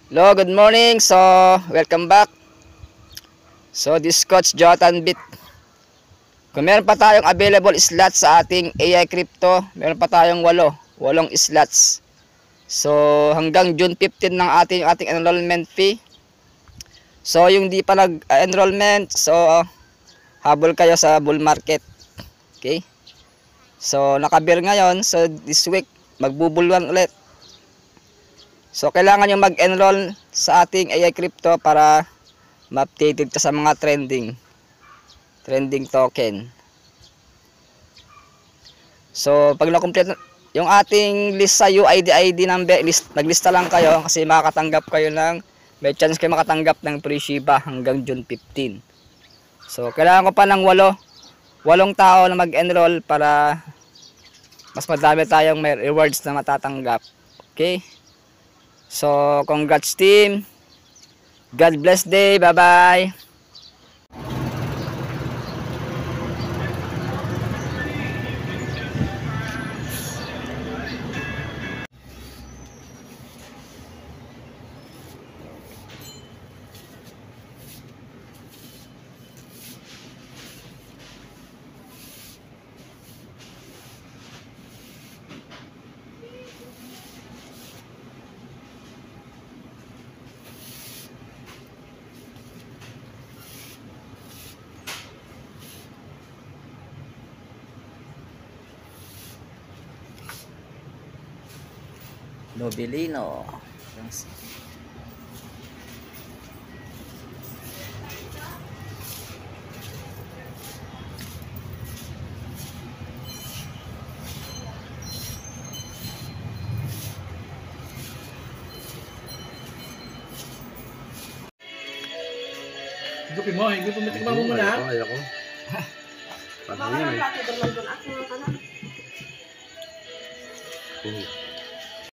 Hello, good morning. So, welcome back. So, this Coach Jotan Bit. Kung meron pa tayong available slots sa ating AI Crypto, meron pa tayong 8 slots. So, hanggang June 15 ng ating enrollment fee. So, yung di pa nag-enrollment, so habol kayo sa bull market. Okay? So, nakabir ngayon. So, this week magbubulwan ulit. So, kailangan yung mag-enroll sa ating AI Crypto para ma-updated ka sa mga trending token. So, pag na-complete yung ating list sa UID ID number, naglista lang kayo kasi makakatanggap kayo may chance kayo makatanggap ng free Shiba hanggang June 15. So, kailangan ko pa ng 8 tao na mag-enroll para mas madami tayong may rewards na matatanggap. Okay? So, congrats team. God bless day. Bye-bye. Nobilino. Higupin mo, higupin mo. Tikman mo muna. Ayoko. Parang yun eh.